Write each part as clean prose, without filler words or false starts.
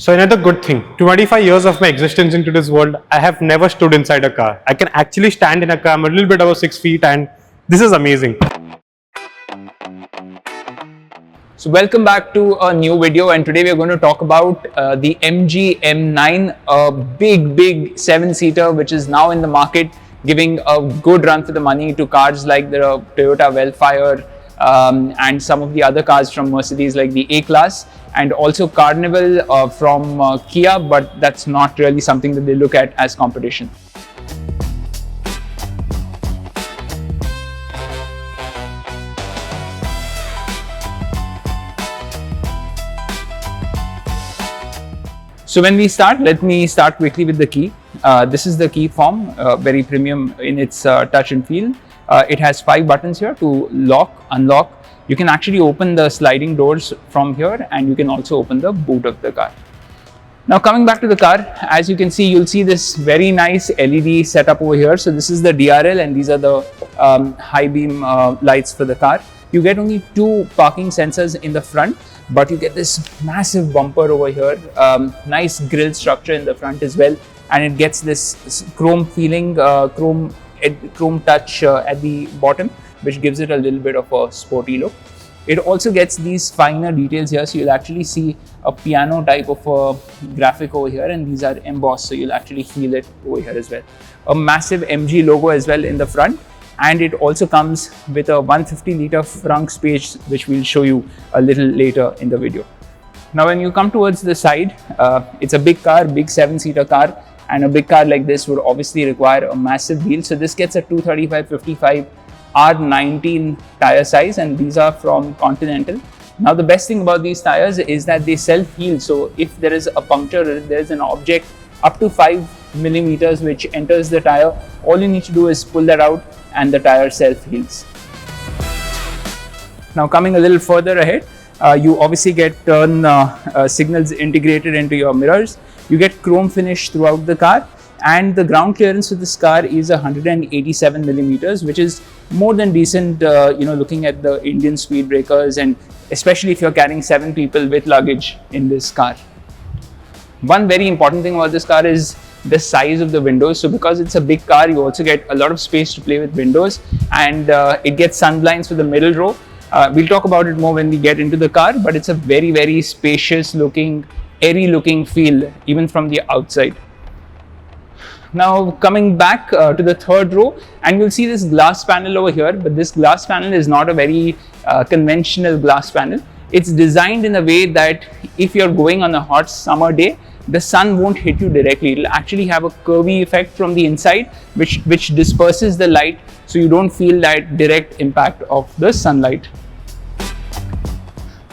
So another good thing, 25 years of my existence into this world, I have never stood inside a car. I can actually stand in a car. I'm a little bit above 6 feet and this is amazing. So welcome back to a new video, and today we are going to talk about the MG M9, a big 7-seater which is now in the market, giving a good run for the money to cars like the Toyota Wellfire and some of the other cars from Mercedes like the A-Class, and also Carnival from Kia, but that's not really something that they look at as competition. So when we start, let me start quickly with the key. This is the key form, very premium in its touch and feel. It has 5 buttons here to lock, unlock. You can actually open the sliding doors from here, and you can also open the boot of the car. Now coming back to the car, as you can see, you'll see this very nice LED setup over here. So this is the DRL, and these are the high beam lights for the car. You get only 2 parking sensors in the front, but you get this massive bumper over here, nice grille structure in the front as well, and it gets this chrome feeling, chrome touch at the bottom, which gives it a little bit of a sporty look. It also gets these finer details here, so you'll actually see a piano type of a graphic over here, and these are embossed, so you'll actually feel it over here as well. A massive MG logo as well in the front, and it also comes with a 150-liter frunk space, which we'll show you a little later in the video. Now when you come towards the side, it's a big car, big 7-seater car, and a big car like this would obviously require a massive wheel. So this gets a 235/55 R19 tire size, and these are from Continental. Now the best thing about these tires is that they self-heal, so if there is a puncture or if there is an object up to 5 millimeters which enters the tire, all you need to do is pull that out and the tire self-heals. Now coming a little further ahead, you obviously get turn signals integrated into your mirrors. You get chrome finish throughout the car, and the ground clearance of this car is 187 millimeters, which is more than decent, looking at the Indian speed breakers, and especially if you're carrying 7 people with luggage in this car. One very important thing about this car is the size of the windows. So because it's a big car, you also get a lot of space to play with windows, and it gets sun blinds for the middle row. We'll talk about it more when we get into the car, but it's a very spacious looking, airy looking feel even from the outside. Now coming back to the third row, and you'll see this glass panel over here, but this glass panel is not a very conventional glass panel. It's designed in a way that if you're going on a hot summer day, the sun won't hit you directly. It'll actually have a curvy effect from the inside, which disperses the light, so you don't feel that direct impact of the sunlight.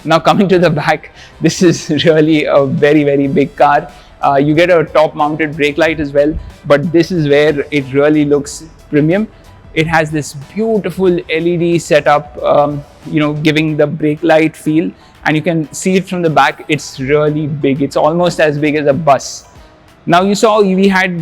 Now coming to the back, this is really a very big car. You get a top mounted brake light as well, but this is where it really looks premium. It has this beautiful LED setup, giving the brake light feel, and you can see it from the back. It's really big. It's almost as big as a bus. Now you saw we had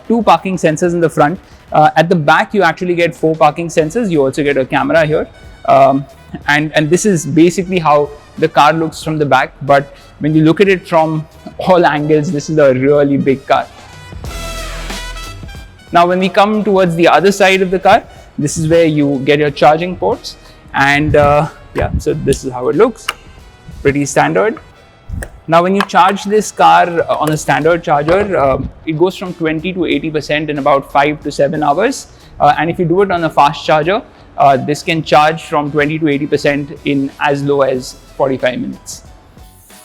2 parking sensors in the front. At the back, you actually get 4 parking sensors. You also get a camera here, and this is basically how the car looks from the back. But when you look at it from all angles, this is a really big car. Now when we come towards the other side of the car, this is where you get your charging ports, and so this is how it looks. Pretty standard. Now when you charge this car on a standard charger, it goes from 20 to 80% in about 5 to 7 hours, and if you do it on a fast charger, this can charge from 20 to 80% in as low as 45 minutes.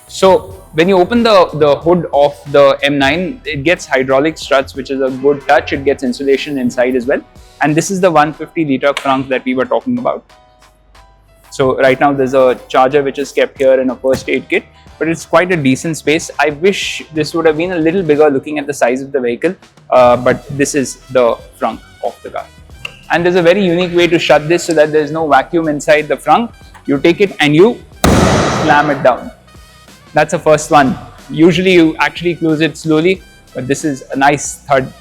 So when you open the hood of the M9, it gets hydraulic struts, which is a good touch. It gets insulation inside as well, and this is the 150-liter trunk that we were talking about. So right now there's a charger which is kept here and a first aid kit, but it's quite a decent space. I wish this would have been a little bigger looking at the size of the vehicle, but this is the trunk of the car. And there's a very unique way to shut this so that there's no vacuum inside the trunk. You take it and you slam it down. That's the first one. Usually you actually close it slowly, but this is a nice thud.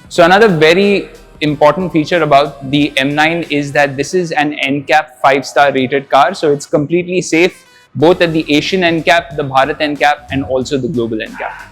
So another very important feature about the M9 is that this is an NCAP 5-star rated car, so it's completely safe both at the Asian NCAP, the Bharat NCAP, and also the global NCAP.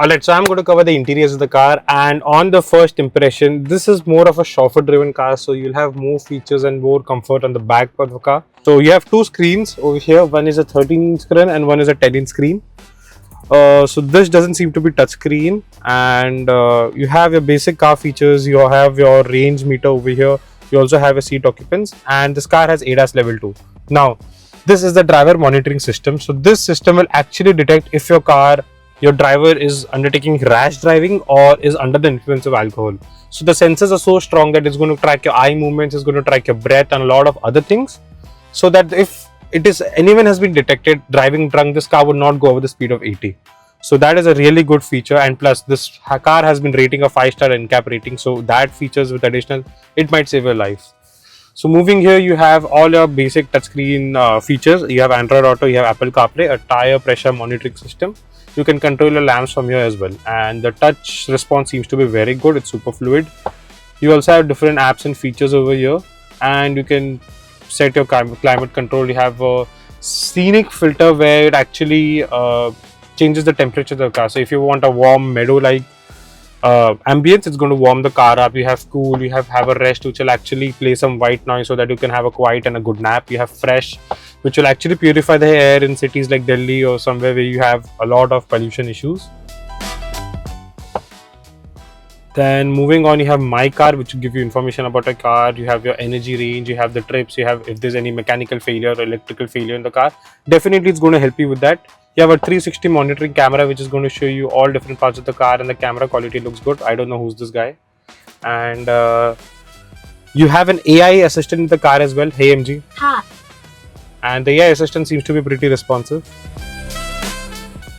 Alright, so I'm going to cover the interiors of the car, and on the first impression, this is more of a chauffeur driven car, so you'll have more features and more comfort on the back of the car. So you have two screens over here, one is a 13-inch screen and one is a 10-inch screen. So this doesn't seem to be touch screen, and you have your basic car features, you have your range meter over here, you also have a seat occupants, and this car has ADAS level 2. Now, this is the driver monitoring system, so this system will actually detect if your driver is undertaking rash driving or is under the influence of alcohol. So the sensors are so strong that it's going to track your eye movements, it's going to track your breath and a lot of other things. So that if anyone has been detected driving drunk, this car would not go over the speed of 80. So that is a really good feature, and plus this car has been rating a 5-star NCAP rating. So that features with additional, it might save your life. So moving here, you have all your basic touchscreen features. You have Android Auto, you have Apple CarPlay, a tire pressure monitoring system. You can control your lamps from here as well, and the touch response seems to be very good. It's super fluid. You also have different apps and features over here, and you can set your climate control. You have a scenic filter where it actually changes the temperature of the car. So if you want a warm meadow-like ambience, it's going to warm the car up. You have cool, you have a rest, which will actually play some white noise so that you can have a quiet and a good nap. You have fresh, which will actually purify the air in cities like Delhi or somewhere where you have a lot of pollution issues. Then moving on, you have My Car, which will give you information about a car. You have your energy range, you have the trips, you have if there's any mechanical failure or electrical failure in the car. Definitely it's going to help you with that. You have a 360 monitoring camera, which is going to show you all different parts of the car, and the camera quality looks good. I don't know who's this guy. And you have an AI assistant in the car as well. Hey MG. Hi. And the AI assistant seems to be pretty responsive.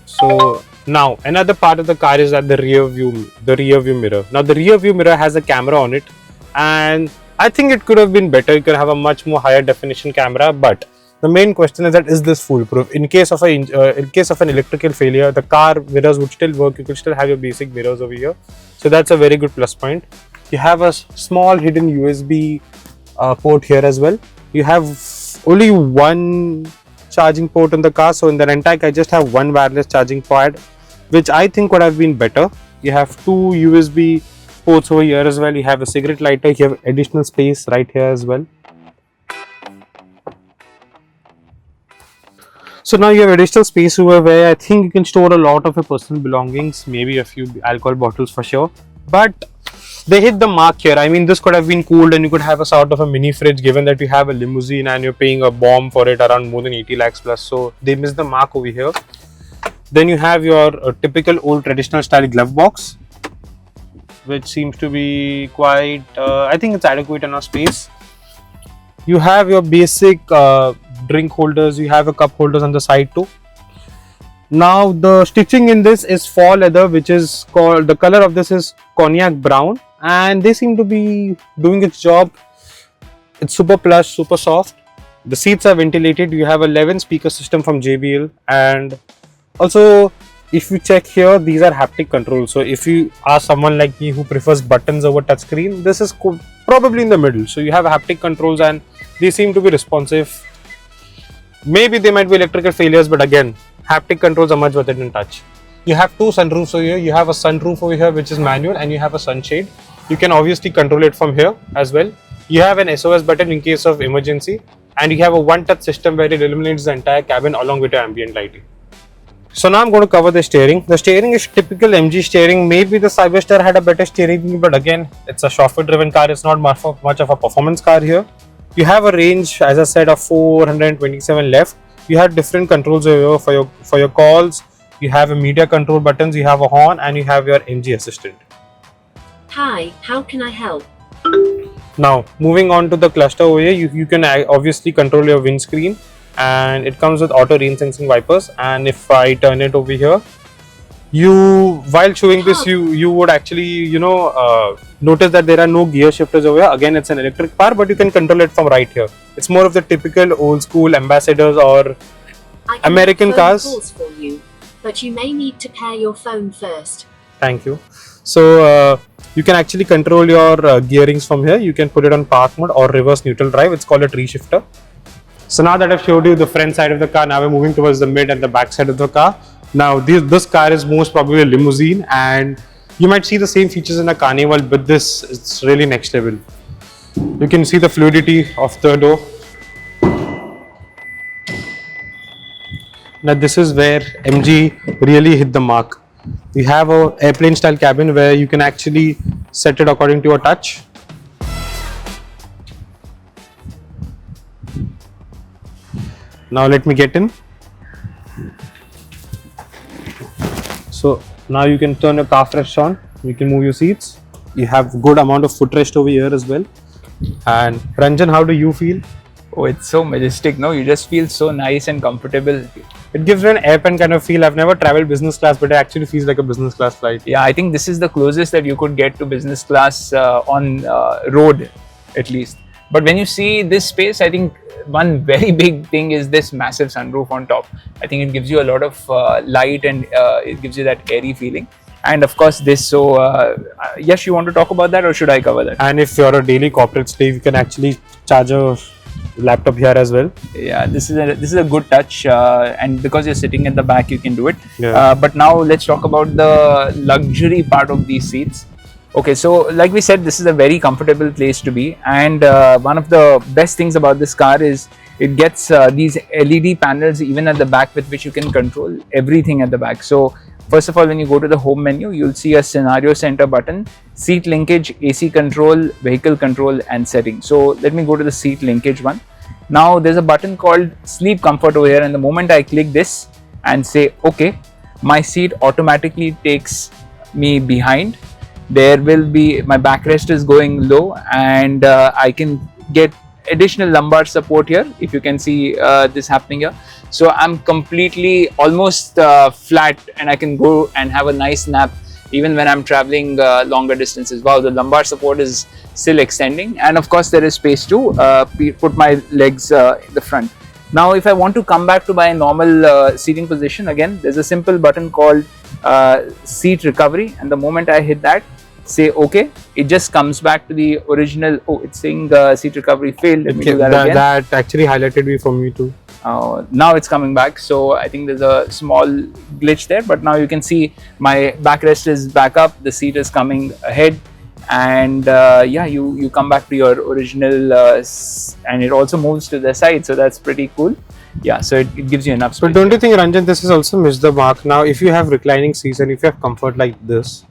So now another part of the car is at the rear view mirror. Now the rear view mirror has a camera on it, and I think it could have been better. You could have a much more higher definition camera, but the main question is that is this foolproof? In case of an electrical failure, the car mirrors would still work. You could still have your basic mirrors over here. So that's a very good plus point. You have a small hidden USB port here as well. You have only one charging port in the car. So in the Rentec, I just have one wireless charging pad, which I think would have been better. You have two USB ports over here as well. You have a cigarette lighter. You have additional space right here as well. So now you have additional space over where I think you can store a lot of your personal belongings, maybe a few alcohol bottles for sure. But they hit the mark here. I mean, this could have been cooled and you could have a sort of a mini fridge, given that you have a limousine and you're paying a bomb for it around more than 80 lakhs plus. So they missed the mark over here. Then you have your typical old traditional style glove box, which seems to be quite, I think it's adequate enough space. You have your basic drink holders, you have a cup holders on the side too. Now the stitching in this is fall leather, which is called, the color of this is cognac brown, and they seem to be doing its job. It's super plush, super soft. The seats are ventilated. You have a 11 speaker system from JBL, and also if you check here, these are haptic controls. So if you are someone like me who prefers buttons over touchscreen, this is probably in the middle. So you have haptic controls and they seem to be responsive. Maybe they might be electrical failures, but again, haptic controls are much better than touch. You have two sunroofs over here. You have a sunroof over here, which is manual, and you have a sunshade. You can obviously control it from here as well. You have an SOS button in case of emergency, and you have a one-touch system where it illuminates the entire cabin along with your ambient lighting. So now I'm going to cover the steering. The steering is typical MG steering. Maybe the Cyberstar had a better steering wheel, but again, it's a chauffeur-driven car. It's not much of a performance car here. You have a range, as I said, of 427 left. You have different controls over here for your calls. You have a media control buttons. You have a horn, and you have your MG assistant. Hi, how can I help? Now moving on to the cluster over here, you can obviously control your windscreen, and it comes with auto rain sensing wipers. And if I turn it over here, while showing this, you would actually Notice that there are no gear shifters over here. Again, it's an electric car, but you can control it from right here. It's more of the typical old school ambassadors or I can American make phone cars. calls for you, but you may need to pair your phone first. Thank you. So you can actually control your gearings from here. You can put it on park mode or reverse neutral drive. It's called a tree shifter. So now that I've showed you the front side of the car, now we're moving towards the mid and the back side of the car. Now this car is most probably a limousine, and you might see the same features in a Carnival, but this is really next level. You can see the fluidity of the door. Now this is where MG really hit the mark. We have a airplane style cabin where you can actually set it according to your touch. Now let me get in. So now you can turn your car fresh on. You can move your seats. You have good amount of footrest over here as well. And Ranjan, how do you feel? Oh, it's so majestic, no? You just feel so nice and comfortable. It gives you an airplane kind of feel. I've never traveled business class, but it actually feels like a business class flight. Yeah, I think this is the closest that you could get to business class on road, at least. But when you see this space, I think one very big thing is this massive sunroof on top. I think it gives you a lot of light, and it gives you that airy feeling. And of course this, so Yash, you want to talk about that, or should I cover that? And if you're a daily corporate slave, you can actually charge a laptop here as well. Yeah, this is a good touch, and because you're sitting at the back, you can do it. Yeah. But now let's talk about the luxury part of these seats. Okay, so like we said, this is a very comfortable place to be, and one of the best things about this car is it gets these LED panels even at the back, with which you can control everything at the back. So first of all, when you go to the home menu, you'll see a scenario center button, seat linkage, AC control, vehicle control, and settings. So let me go to the seat linkage one. Now there's a button called sleep comfort over here, and the moment I click this and say okay, my seat automatically takes me behind. There will be, my backrest is going low, and I can get additional lumbar support here, if you can see this happening here. So I'm completely almost flat, and I can go and have a nice nap even when I'm traveling longer distances. Wow, the lumbar support is still extending, and of course there is space to put my legs in the front. Now if I want to come back to my normal seating position, again there's a simple button called seat recovery, and the moment I hit that, say okay, it just comes back to the original. Oh, it's saying seat recovery failed. Let me do that again. That actually highlighted me for me too. Now it's coming back, so I think there's a small glitch there, but now you can see my backrest is back up, the seat is coming ahead, and yeah, you come back to your original, and it also moves to the side, so that's pretty cool. Yeah, so it gives you enough space. But don't you think, Ranjan, this has also missed the mark? Now if you have reclining seats and if you have comfort like this,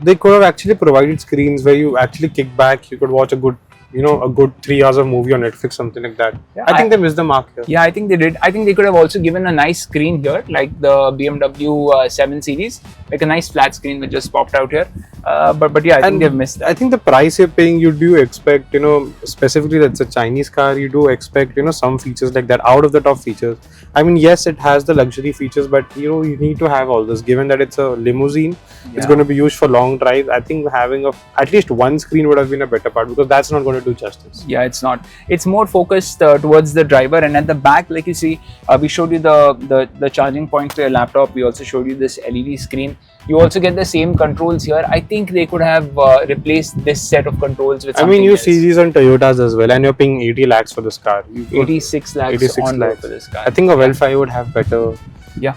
they could have actually provided screens where you actually kick back, you could watch a good, a good 3 hours of movie on Netflix, something like that. Yeah, I think they missed the mark here. Yeah, I think they did. I think they could have also given a nice screen here, like the BMW 7 Series, like a nice flat screen which just popped out here. But yeah, I think they've missed that. I think the price you're paying, you do expect, specifically that's a Chinese car, you do expect, some features like that, out of the top features. I mean, yes, it has the luxury features, but you need to have all this. Given that it's a limousine, it's going to be used for long drives. I think having at least one screen would have been a better part, because that's not going to do justice. Yeah, it's not. It's more focused towards the driver, and at the back, like you see, we showed you the charging point for your laptop. We also showed you this LED screen. You also get the same controls here. I think they could have replaced this set of controls with something else. See these on Toyotas as well, and you're paying 80 lakhs for this car. 86 lakhs 86 on lakhs for this car. I think a Well-5 would have better. Yeah.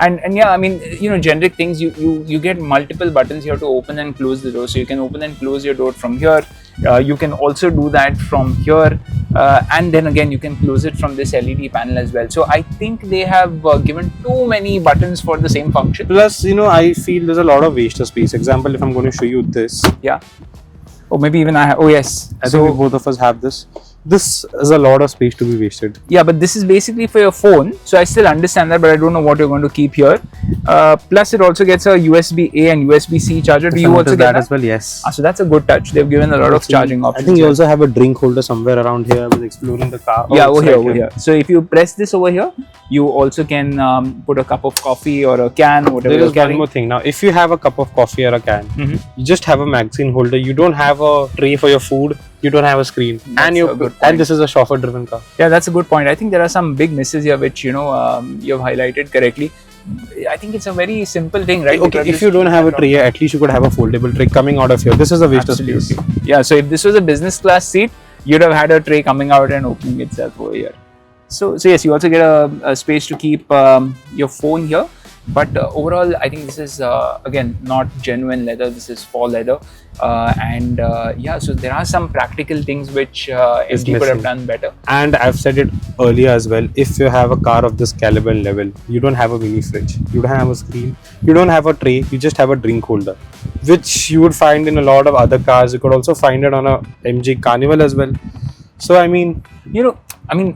And yeah, I mean, generic things, you get multiple buttons here to open and close the door. So you can open and close your door from here. You can also do that from here, and then again you can close it from this LED panel as well. So I think they have given too many buttons for the same function. Plus, I feel there's a lot of wasted space. Example, if I'm going to show you this. Yeah. Or maybe even I have. Oh yes. I think both of us have this. this is a lot of space to be wasted. Yeah, but this is basically for your phone, so I still understand that, but I don't know what you're going to keep here. Plus, it also gets a USB-A and USB-C charger. Do you also get that as well? Yes. So that's a good touch. They've given a lot of charging options. I think you also have a drink holder somewhere around here. I was exploring the car. Yeah, over here. So if you press this over here, you also can put a cup of coffee or a can, whatever. There is one more thing. Now, if you have a cup of coffee or a can, you just have a magazine holder. You don't have a tray for your food. You don't have a screen, and this is a chauffeur-driven car. Yeah, that's a good point. I think there are some big misses here, which you've highlighted correctly. I think it's a very simple thing, right? Okay, if you don't have a tray, at least you could have a foldable tray coming out of here. This is a waste of space. Yeah, so if this was a business class seat, you'd have had a tray coming out and opening itself over here. So yes, you also get a space to keep your phone here. But overall, I think this is again not genuine leather. This is faux leather, so there are some practical things which MG could have done better. And I've said it earlier as well. If you have a car of this caliber and level, you don't have a mini fridge, you don't have a screen, you don't have a tray, you just have a drink holder, which you would find in a lot of other cars. You could also find it on a MG Carnival as well. So I mean,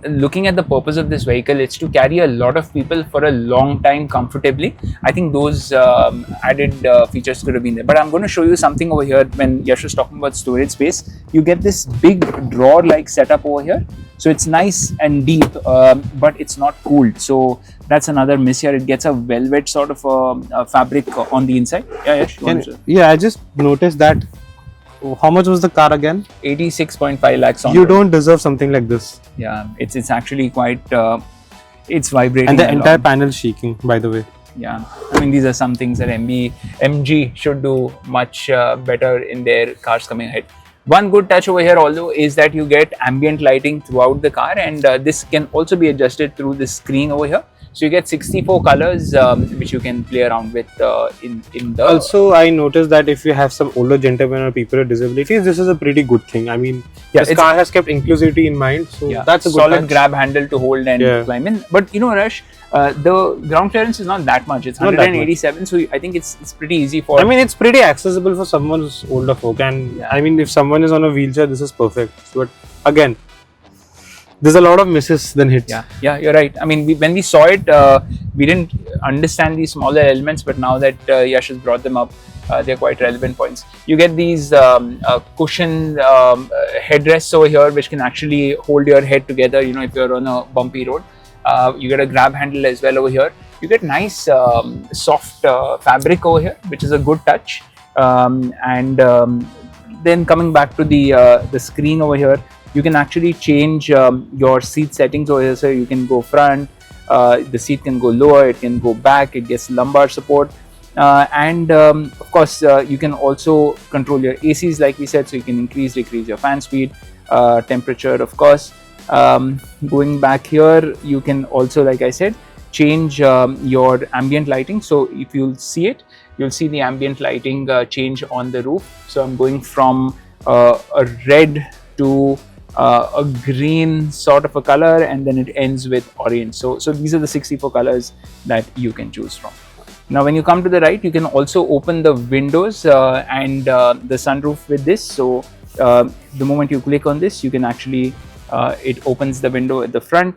looking at the purpose of this vehicle, it's to carry a lot of people for a long time comfortably. I think those added features could have been there. But I'm going to show you something over here. When Yash was talking about storage space, you get this big drawer-like setup over here. So it's nice and deep, but it's not cooled. So that's another miss here. It gets a velvet sort of fabric on the inside. Yeah, Yash. I just noticed that. How much was the car again? 86.5 lakhs on You don't deserve something like this. Yeah, it's actually quite, it's vibrating. And the entire panel shaking, by the way. Yeah, I mean, these are some things that MG should do much better in their cars coming ahead. One good touch over here although is that you get ambient lighting throughout the car, and this can also be adjusted through the screen over here. So you get 64 colors which you can play around with in the... Also, I noticed that if you have some older gentlemen or people with disabilities, this is a pretty good thing. I mean, this car has kept inclusivity in mind, so that's a good solid touch. Grab handle to hold and climb in. But Rash, the ground clearance is not that much. It's 187, so I think it's pretty easy for... I mean, it's pretty accessible for someone who's older folk, and I mean, if someone is on a wheelchair, this is perfect. But again, there's a lot of misses than hits. Yeah, you're right. I mean, when we saw it, we didn't understand these smaller elements, but now that Yash has brought them up, they're quite relevant points. You get these cushion headrests over here, which can actually hold your head together, if you're on a bumpy road. You get a grab handle as well over here. You get nice soft fabric over here, which is a good touch. Then coming back to the screen over here, you can actually change your seat settings over here. So you can go front, the seat can go lower, it can go back, it gets lumbar support. Of course, you can also control your ACs like we said, so you can increase, decrease your fan speed, temperature, of course. Going back here, you can also, like I said, change your ambient lighting. So if you'll see it, you'll see the ambient lighting change on the roof. So I'm going from a red to a green sort of a color, and then it ends with orange. So these are the 64 colors that you can choose from. Now when you come to the right, you can also open the windows and the sunroof with this. So the moment you click on this, you can actually it opens the window at the front,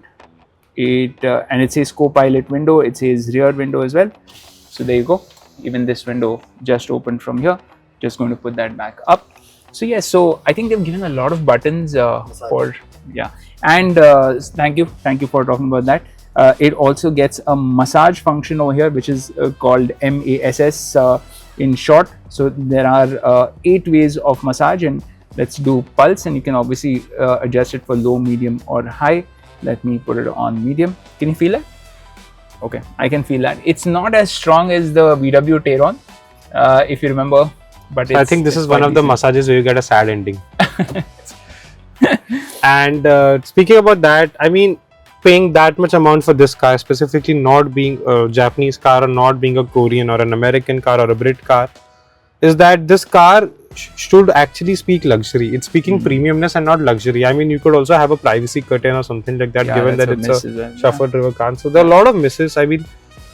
and it says co-pilot window, it says rear window as well. So there you go, even this window just opened from here. Just going to put that back up. So yes, so I think they've given a lot of buttons and thank you for talking about that. It also gets a massage function over here, which is called MASS in short. So there are 8 ways of massage, and let's do pulse, and you can obviously adjust it for low, medium or high. Let me put it on medium. Can you feel it? Okay, I can feel that. It's not as strong as the VW Tayron, if you remember. But I think this is one of the massages where you get a sad ending. And speaking about that, I mean, paying that much amount for this car, specifically not being a Japanese car or not being a Korean or an American car or a Brit car, is that this car should actually speak luxury. It's speaking premiumness and not luxury. I mean, you could also have a privacy curtain or something like that, given that it's a chauffeur-driven car. So there are a lot of misses. I mean,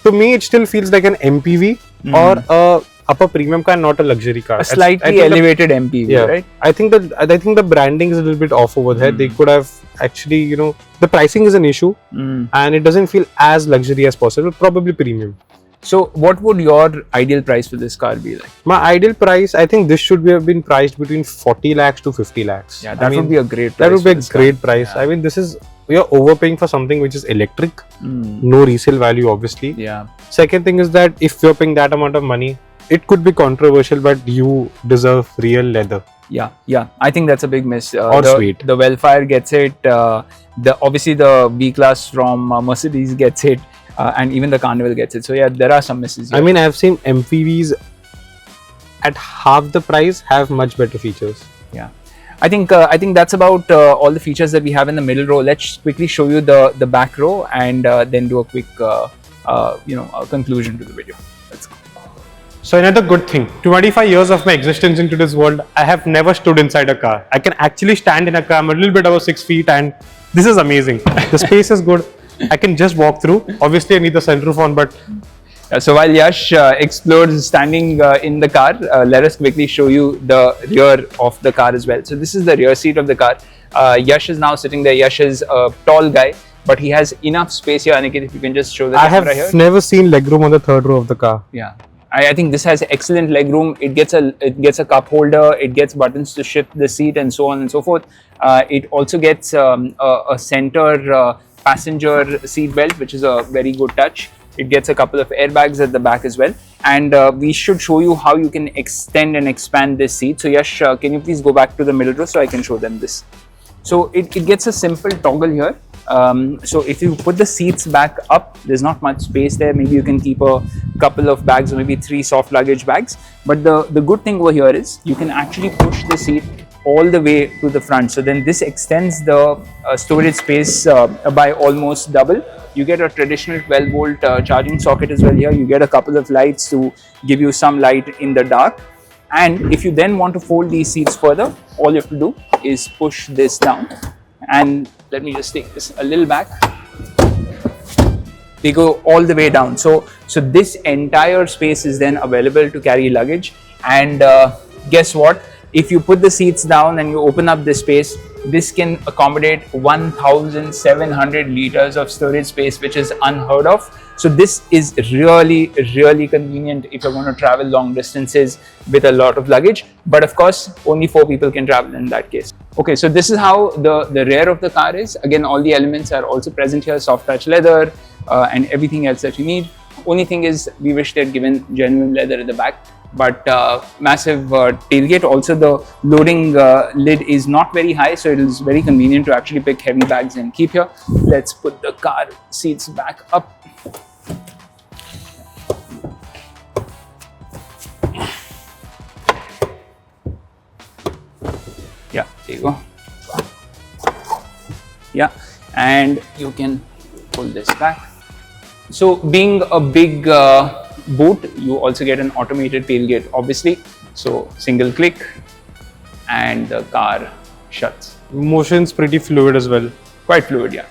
to me, it still feels like an MPV or a upper premium car, not a luxury car. A slightly elevated MPV, right? I think the branding is a little bit off over there. They could have actually, you know, the pricing is an issue, and it doesn't feel as luxury as possible. Probably premium. So, what would your ideal price for this car be like? My ideal price, I think this should have been priced between 40 lakhs to 50 lakhs. Yeah, that would be a great price. That would be a great price. I mean, we are overpaying for something which is electric, no resale value, obviously. Yeah. Second thing is that if you're paying that amount of money, it could be controversial, but you deserve real leather. Yeah. I think that's a big miss. Sweet. The Wellfire gets it. Obviously the B class from Mercedes gets it. And even the Carnival gets it. So yeah, there are some misses here. I mean, I've seen MPVs at half the price have much better features. Yeah, I think that's about all the features that we have in the middle row. Let's quickly show you the back row and then do a quick conclusion to the video. Let's go. So another good thing, 25 years of my existence into this world, I have never stood inside a car. I can actually stand in a car. I'm a little bit over 6 feet, and this is amazing. The space is good. I can just walk through. Obviously, I need the sunroof on, but... So while Yash explores standing in the car, let us quickly show you the rear of the car as well. So this is the rear seat of the car. Yash is now sitting there. Yash is a tall guy, but he has enough space here. Aniket, if you can just show the camera here. I have never seen legroom on the third row of the car. Yeah. I think this has excellent legroom. It gets a cup holder. It gets buttons to shift the seat and so on and so forth. It also gets a center passenger seat belt, which is a very good touch. It gets a couple of airbags at the back as well, and we should show you how you can extend and expand this seat. So Yash, can you please go back to the middle row so I can show them this? So it gets a simple toggle here. So if you put the seats back up, there's not much space there. Maybe you can keep a couple of bags or maybe 3 soft luggage bags. But the good thing over here is you can actually push the seat all the way to the front. So then this extends the storage space by almost double. You get a traditional 12 volt charging socket as well here. You get a couple of lights to give you some light in the dark. And if you then want to fold these seats further, all you have to do is push this down. And let me just take this a little back. They go all the way down. So this entire space is then available to carry luggage. And guess what? If you put the seats down and you open up this space, this can accommodate 1,700 liters of storage space, which is unheard of. So this is really, really convenient if you're going to travel long distances with a lot of luggage. But of course, only 4 people can travel in that case. Okay, so this is how the rear of the car is. Again, all the elements are also present here, soft touch leather and everything else that you need. Only thing is, we wish they'd given genuine leather at the back. But massive tailgate. Also, the loading lid is not very high, so it is very convenient to actually pick heavy bags and keep here. Let's put the car seats back up. Yeah, there you go. Yeah, and you can pull this back. So being a big boot, you also get an automated tailgate, obviously. So single click and the car shuts. Motion's pretty fluid as well. Quite fluid, yeah.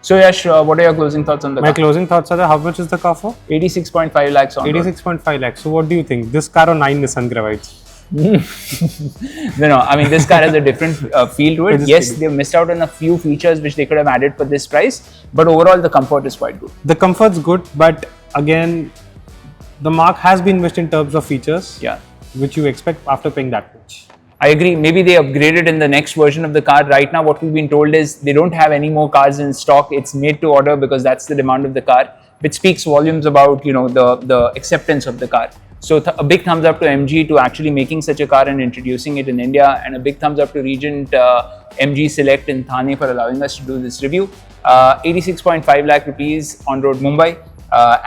So Yash, what are your closing thoughts on the car? My closing thoughts are that how much is the car for? 86.5 lakhs on 86.5 lakhs. So what do you think? This car or 9 Nissan Gravites? No, I mean this car has a different feel to it. Yes, they've missed out on a few features which they could have added for this price, but overall the comfort is quite good. The comfort's good, but again, the mark has been missed in terms of features, yeah, which you expect after paying that much. I agree. Maybe they upgraded in the next version of the car. Right now, what we've been told is they don't have any more cars in stock. It's made to order because that's the demand of the car, which speaks volumes about the acceptance of the car. So a big thumbs up to MG to actually making such a car and introducing it in India, and a big thumbs up to Regent MG Select in Thane for allowing us to do this review. 86.5 lakh rupees on road Mumbai.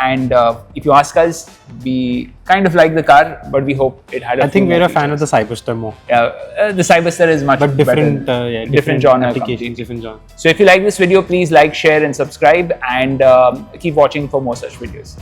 And if you ask us, we kind of like the car, but we hope it had I think we're a fan of the Cyberster more. Yeah, the Cyberster is much but different, better. Different genre applications, different genre. So if you like this video, please like, share and subscribe, and keep watching for more such videos.